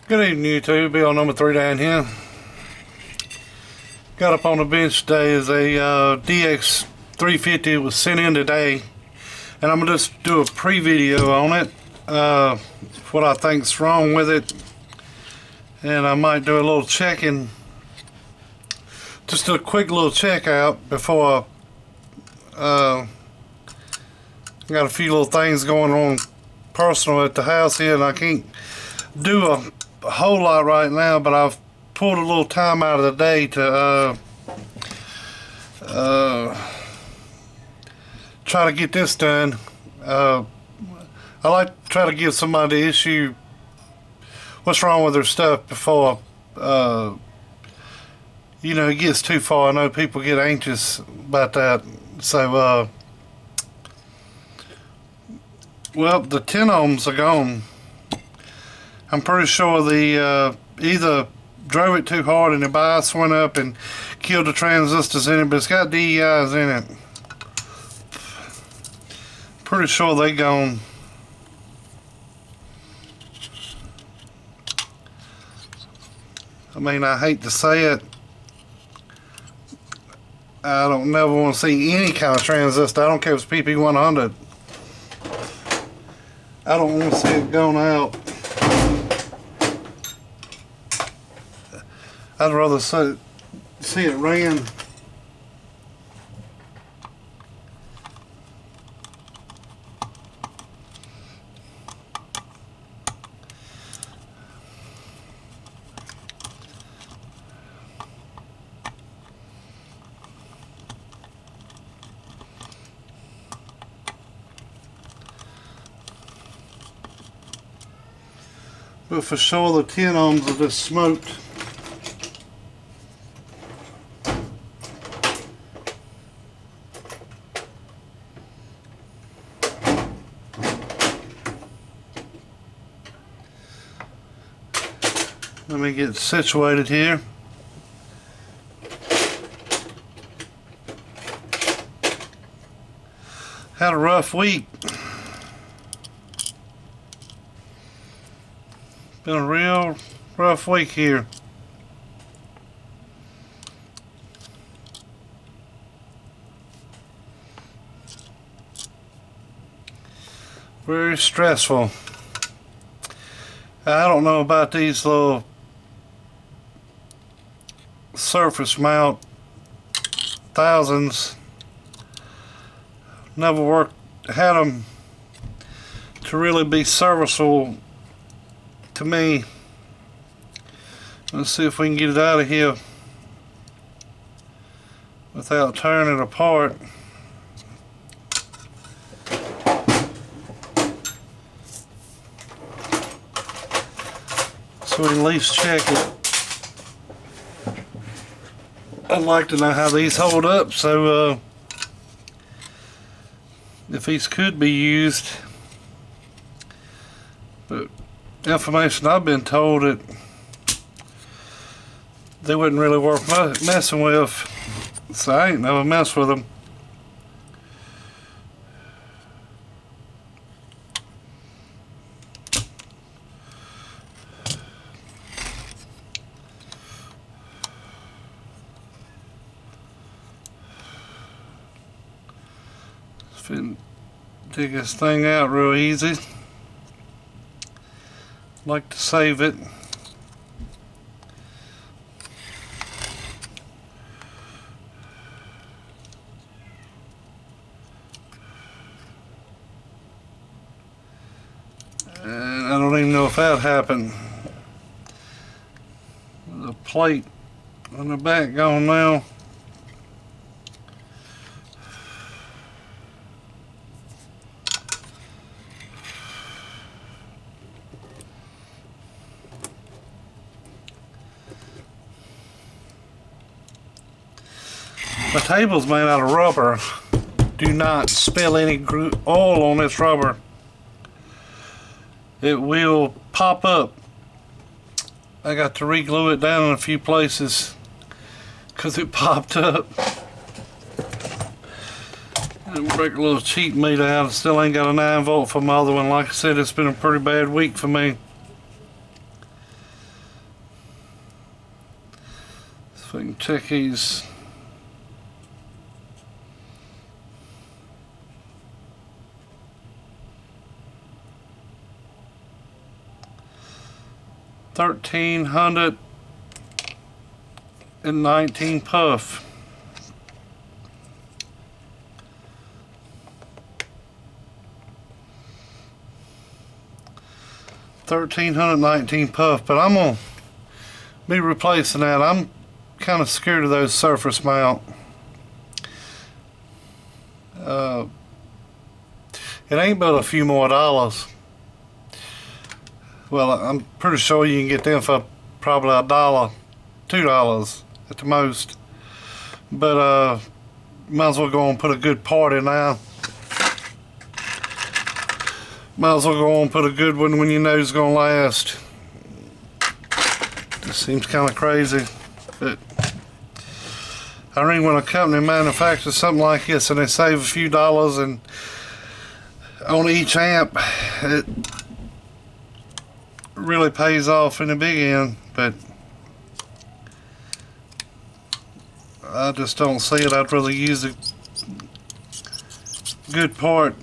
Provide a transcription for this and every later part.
Good evening, YouTube. Bill number 3 down here. Got up on the bench today is a DX350. It was sent in today, and I'm gonna just do a pre-video on it. What I think's wrong with it, and I might do a little checking. Just a quick little check out before I got a few little things going on personal at the house here, and I can't do a whole lot right now, but I've pulled a little time out of the day to try to get this done. I like to try to give somebody the issue what's wrong with their stuff before you know, it gets too far. I know people get anxious about that. So well, the 10 ohms are gone. I'm pretty sure the either drove it too hard and the bias went up and killed the transistors in it, but it's got DEIs in it. Pretty sure they gone. I mean, I hate to say it, I don't never want to see any kind of transistor. I don't care if it's PP100. I don't want to see it going out. I'd rather see it ran. But for sure the 10 ohms are just smoked. Let me get situated here. Had a rough week. Been a real rough week here. Very stressful. I don't know about these little surface mount thousands. Never had them to really be serviceable to me. Let's see if we can get it out of here without tearing it apart. So we can at least check it. I'd like to know how these hold up, so if these could be used. But information I've been told that they wouldn't really worth messing with, so I ain't never mess with them. Dig this thing out real easy. Like to save it. And I don't even know if that happened. The plate on the back gone now. My table's made out of rubber. Do not spill any oil on this rubber. It will pop up. I got to re-glue it down in a few places because it popped up. And break a little cheap meter out. I still ain't got a 9 volt for my other one. Like I said, it's been a pretty bad week for me. If we can check these. $1,319 puff. $1,319 puff, but I'm gonna be replacing that. I'm kind of scared of those surface mount. It ain't but a few more dollars. Well, I'm pretty sure you can get them for probably $1, $2 at the most. But might as well go and put a good part in now. Might as well go and put a good one when you know it's gonna last. This seems kind of crazy, but I mean, when a company manufactures something like this and they save a few dollars and on each amp, it really pays off in the big end. But I just don't see it. I'd rather use a good part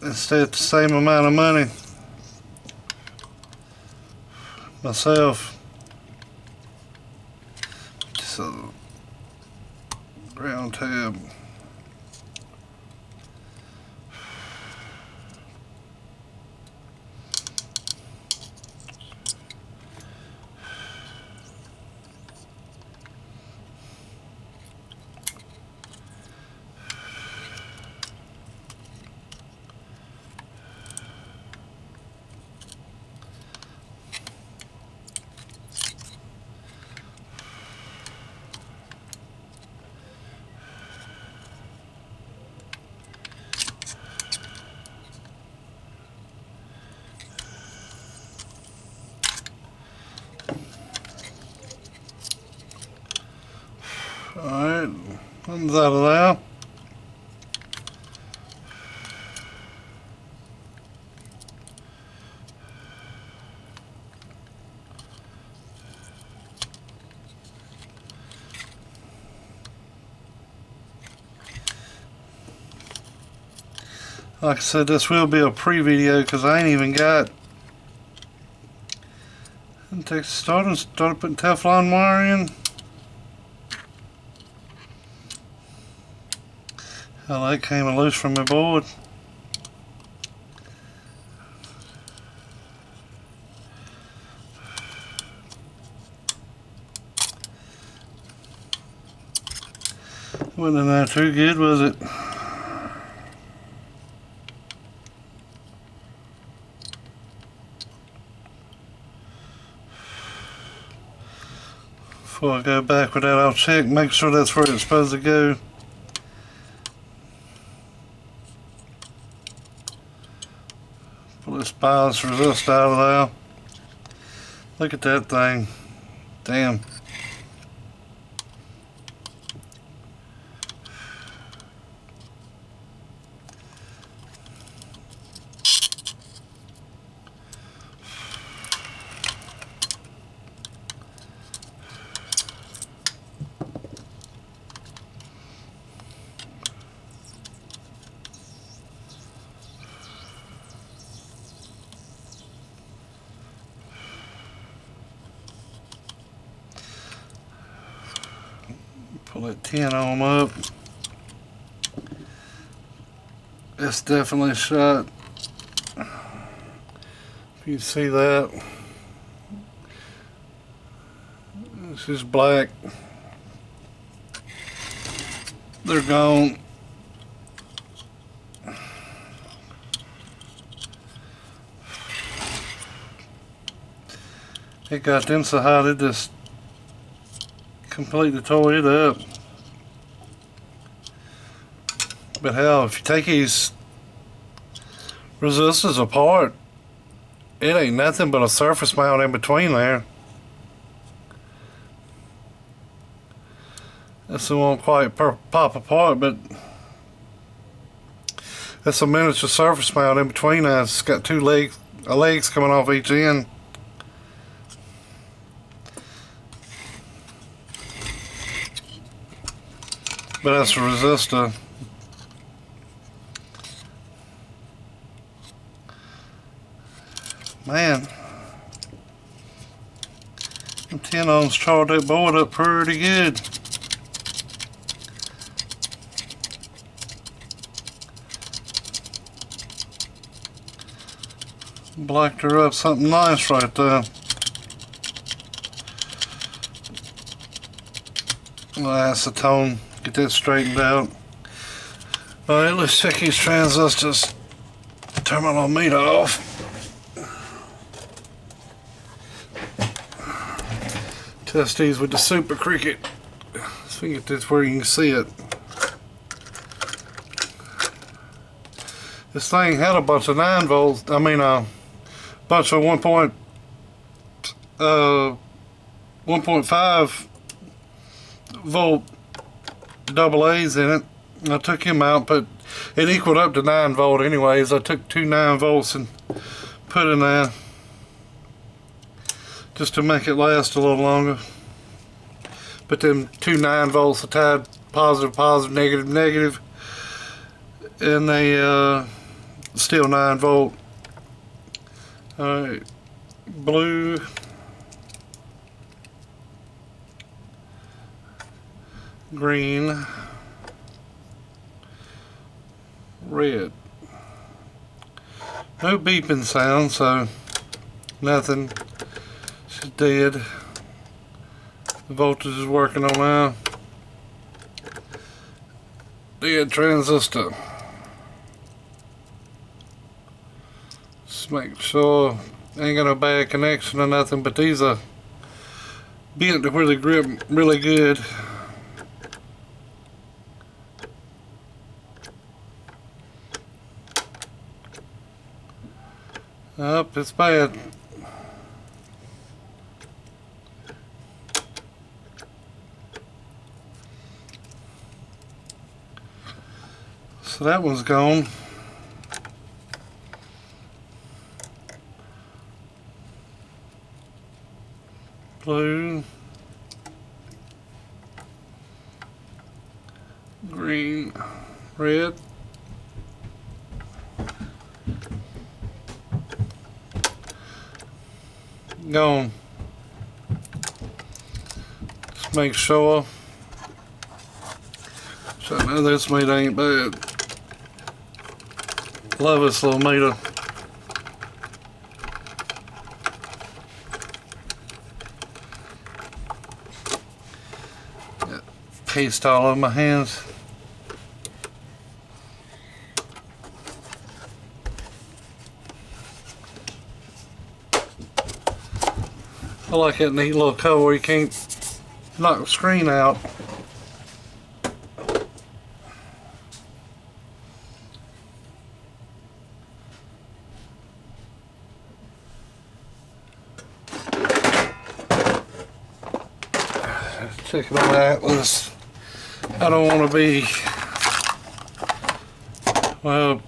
instead of the same amount of money myself. So ground tab. Alright, comes out of there. Like I said, this will be a pre-video because I ain't even got. Take start and start putting Teflon wire in. Oh, that came loose from my board. Wasn't in there too good, was it? Before I go back with that, I'll check, make sure that's where it's supposed to go. Pull this bias resist out of there. Look at that thing. Damn. Pull that 10 ohm up. It's definitely shot. If you see that, this is black. They're gone. It got them so hot it just completely tore it up. But hell, if you take these resistors apart, it ain't nothing but a surface mount in between there. This one won't quite pop apart, but it's a miniature surface mount in between there. It's got two legs coming off each end. but that's a resistor. Man, them 10 ohms charged that board up pretty good. Blacked her up something nice right there. Acetone, get that straightened out. Alright, let's check these transistors. Turn my little meter off. Test these with the Super Cricket. Let's get this where you can see it. This thing had a bunch of 9 volts, I mean a bunch of 1.5 volt double A's in it. I took him out, but it equaled up to 9 volt anyways. I took 2 9 volts and put in there just to make it last a little longer. But them 2 9 volts are tied positive, positive, negative, negative, and they still 9 volt. Alright, blue, green, red. No beeping sound, so nothing. She's dead. The voltage is working on now. Dead transistor. Just make sure ain't got no bad connection or nothing, but these are bent to where they grip really good. Up, it's bad. So that one's gone. Blue, green, red. Gone. Just make sure. So now this meter ain't bad. Love this little meter. Got paste all over my hands. I like that neat little cover where you can't knock the screen out. Check it on the Atlas. I don't want to be, well,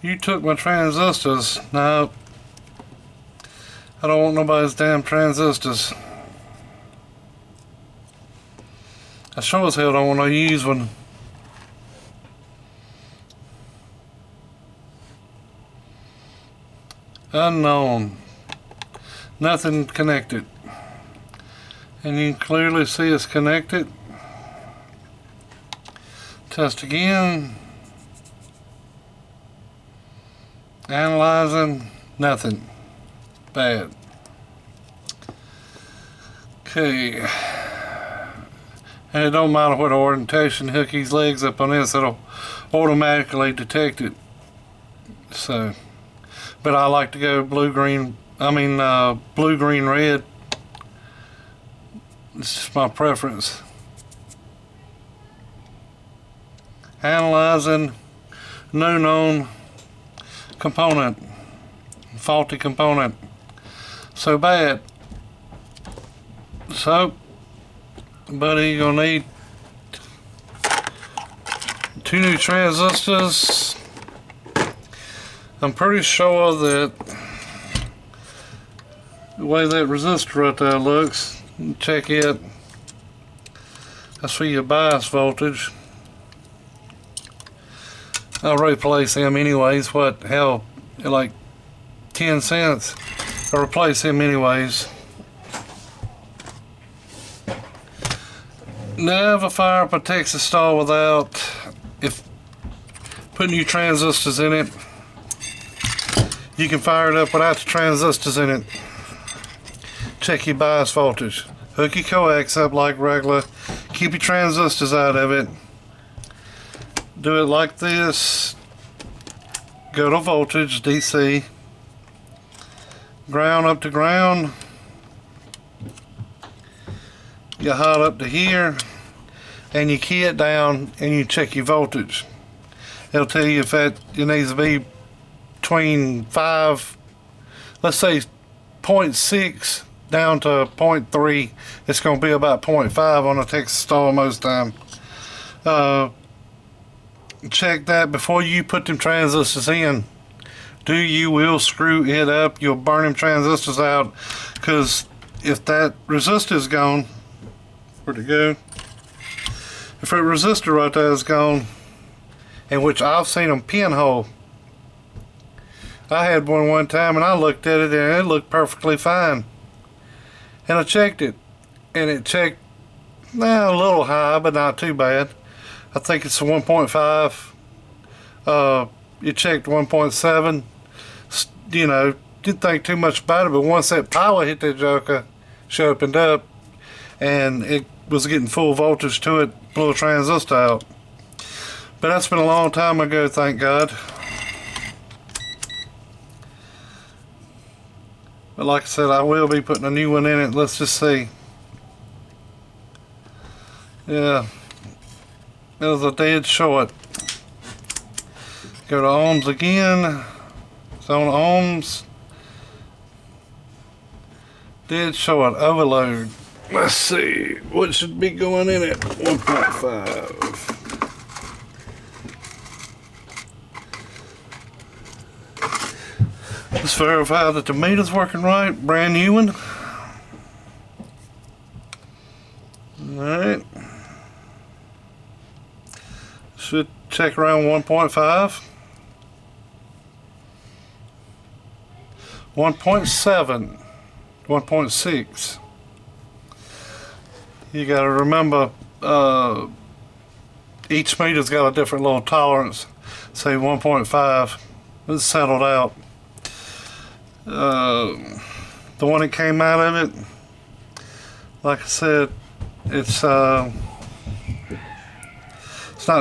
you took my transistors. No, I don't want nobody's damn transistors. I sure as hell don't want to use one. Unknown. Nothing connected. And you can clearly see it's connected. Test again. Analyzing. Nothing. Bad. Okay. And it don't matter what orientation, hook these legs up on this, it'll automatically detect it. So, but I like to go blue, green, blue, green, red. It's just my preference. Analyzing no known component, faulty component. So bad. So, buddy, you're gonna need 2 new transistors. I'm pretty sure that the way that resistor right there looks, check it. That's for your bias voltage. I'll replace them anyways. What, hell, like 10 cents. I'll replace them anyways. Never fire up a Texas Star without putting new transistors in it. You can fire it up without the transistors in it. Check your bias voltage. Hook your coax up like regular. Keep your transistors out of it. Do it like this. Go to voltage, DC. Ground up to ground. You hot up to here. And you key it down and you check your voltage. It'll tell you if it needs to be between 5, let's say 0.6 down to 0.3. It's going to be about 0.5 on a Texas Star most time. Check that before you put them transistors in. You will screw it up. You'll burn them transistors out, because if that resistor is gone, where'd it go? If that resistor right there is gone, in which I've seen them pinhole. I had one time and I looked at it and it looked perfectly fine. And I checked it, and it checked a little high, but not too bad. I think it's a 1.5. It checked 1.7. You know, didn't think too much about it, but once that power hit that joker, she opened up and it was getting full voltage to it, blew a transistor out. But that's been a long time ago, thank God. But like I said, I will be putting a new one in it. Let's just see. Yeah, it was a dead short. Go to ohms again. It's on ohms. Dead short, overload. Let's see, what should be going in it? 1.5. Let's verify that the meter's working right. Brand new one. Alright. Should check around 1.5. 1.7. 1.6. You gotta remember, each meter's got a different little tolerance. Say 1.5. It's settled out. The one that came out of it, like I said, it's not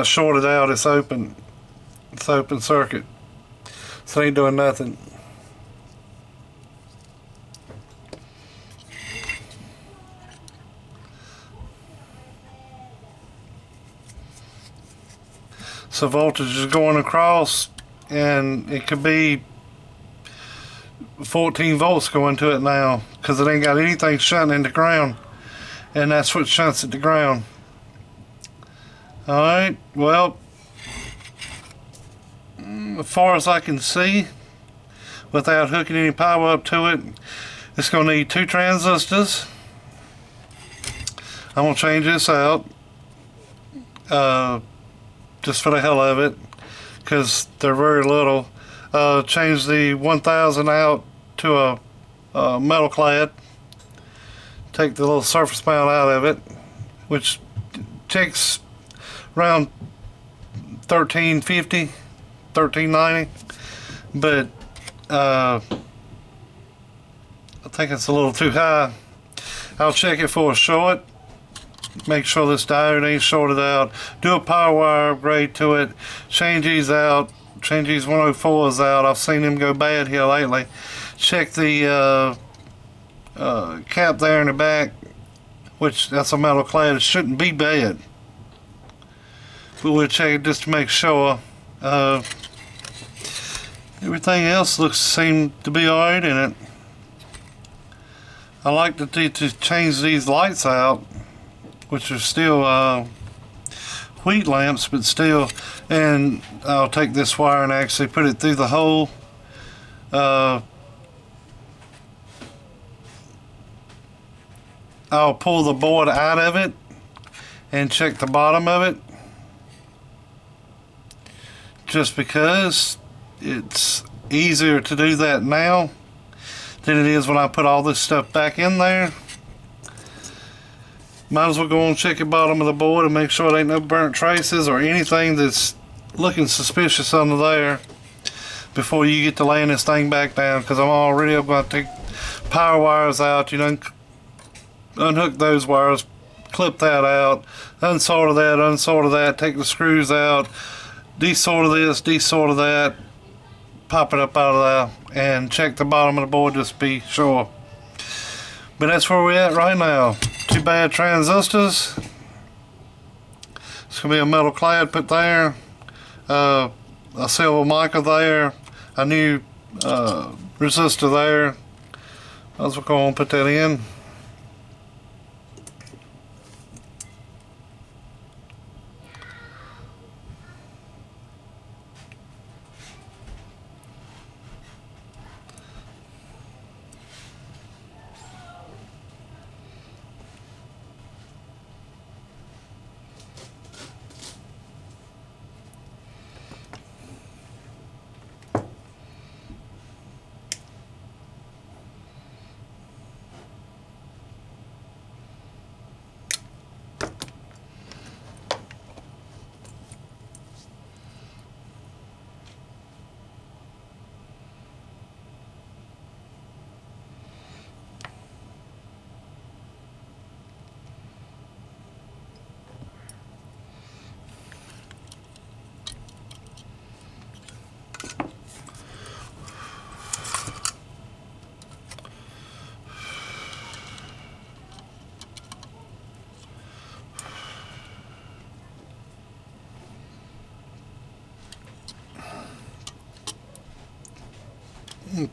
shorted out, it's open. It's open circuit. So it ain't doing nothing. So voltage is going across, and it could be 14 volts going to it now, because it ain't got anything shunting in the ground, and that's what shunts at the ground. Alright, well, as far as I can see, without hooking any power up to it, it's going to need 2 transistors. I'm going to change this out, just for the hell of it, because they're very little. Change the 1000 out to a metal clad. Take the little surface mount out of it, which takes around $13.50, $13.90, but I think it's a little too high. I'll check it for a short. Make sure this diode ain't shorted out. Do a power wire upgrade to it. Change these out. Change these 104s out. I've seen them go bad here lately. Check the cap there in the back, which that's a metal clad. It shouldn't be bad, but we'll check it just to make sure. Everything else seemed to be alright in it. I like to change these lights out, which are still wheat lamps, but still. And I'll take this wire and actually put it through the hole. I'll pull the board out of it and check the bottom of it, just because it's easier to do that now than it is when I put all this stuff back in there. Might as well go and check the bottom of the board and make sure there ain't no burnt traces or anything that's looking suspicious under there before you get to laying this thing back down, because I'm going to take power wires out, you know, unhook those wires, clip that out, unsolder that, take the screws out, desolder this, desolder that, pop it up out of there, and check the bottom of the board just to be sure. But that's where we're at right now. 2 bad transistors. It's going to be a metal clad put there, a silver mica there, a new resistor there. Let's go and put that in.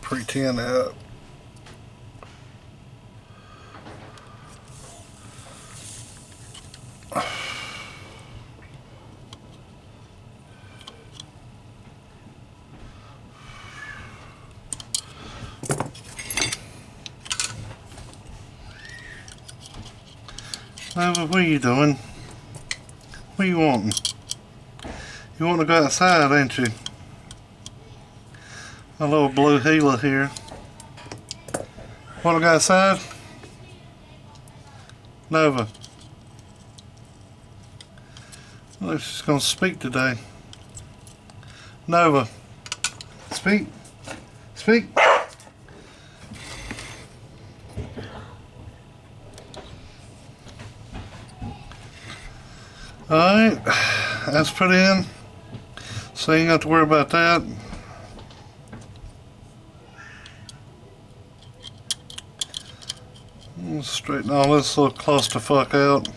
Pretend that. What are you doing? What are you wanting? You want to go outside, ain't you? A little blue Gila here. Want to go outside? Nova. Well, she's going to speak today. Nova. Speak. Speak. Alright. That's put in. So you ain't got to worry about that. Straighten all this little clusterfuck out.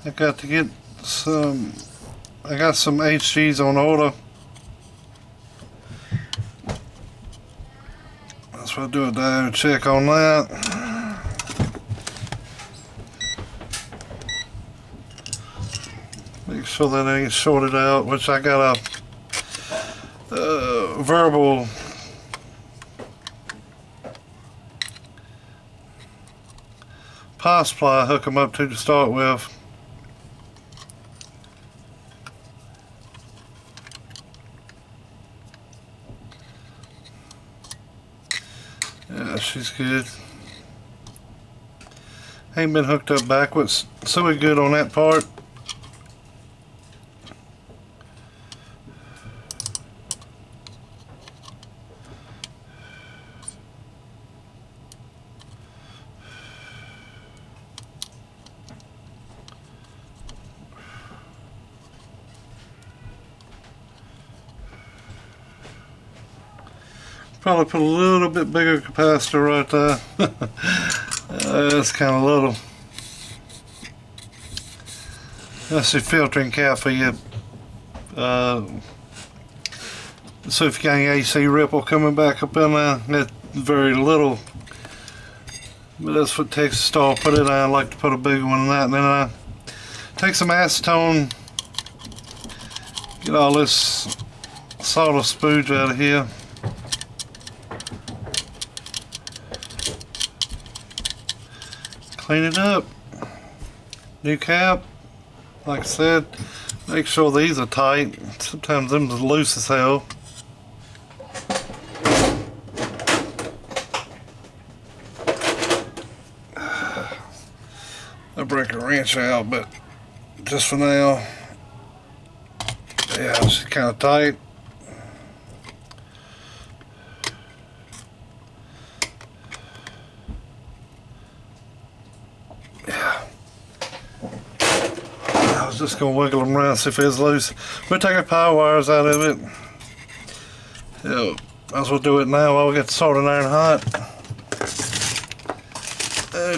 I got to get some, I got some HGs on order. That's what I do a diode check on that. Make sure that ain't shorted out, which I got a verbal power supply hook them up to start with. Yeah, she's good. Ain't been hooked up backwards, so we're good on that part. Probably put a little bit bigger capacitor right there. That's kind of little. That's the filtering cap for you. So if you got any AC ripple coming back up in there, that's very little. But that's what Texas Star put it in. I like to put a big one in that. And then I take some acetone, get all this sawdust spooge out of here. Clean it up. New cap. Like I said, make sure these are tight. Sometimes them are loose as hell. I'll break a wrench out, but just for now, yeah, it's kind of tight. Yeah. I was just gonna wiggle them around, see if it's loose. We'll take our power wires out of it. Yeah, might as well do it now while we get the soldering iron hot.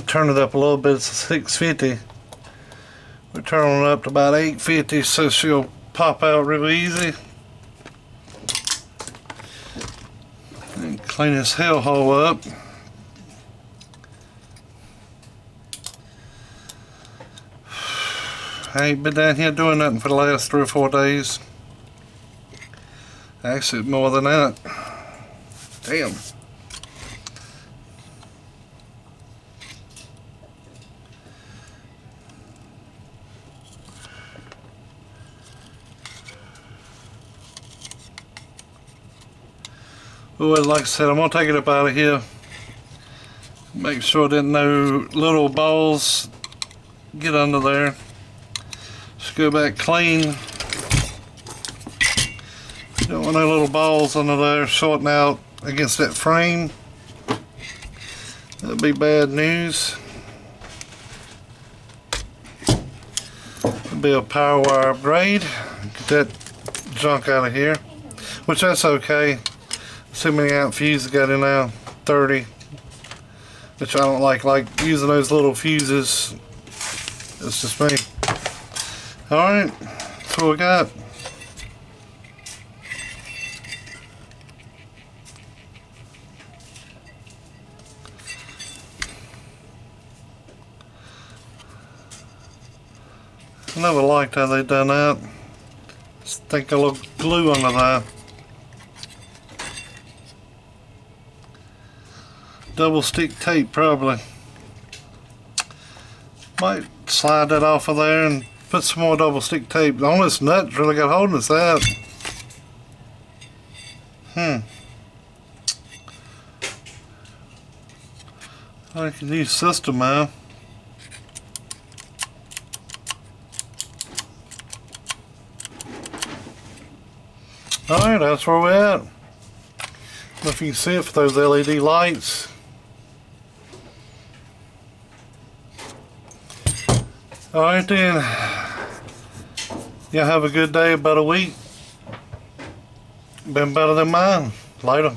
Turn it up a little bit. It's 650. We turn it up to about 850 so she'll pop out real easy. And clean this hellhole up. I ain't been down here doing nothing for the last 3 or 4 days. Actually, more than that. Damn. Well, like I said, I'm going to take it up out of here. Make sure that no little balls get under there. Just go back clean. Don't want no little balls under there shorting out against that frame. That'd be bad news. It'll be a power wire upgrade. Get that junk out of here. Which that's okay. See how many amp fuses got in now? 30. Which I don't like using those little fuses. It's just me. Alright, that's what we got. I never liked how they done that. Just think a little glue under there. Double stick tape probably. Might slide that off of there and put some more double stick tape. The only nut's really got holding us out. I can use system now. Alright, that's where we're at. I don't know if you can see it for those LED lights. Alright then. Y'all have a good day, about a week. Been better than mine. Later.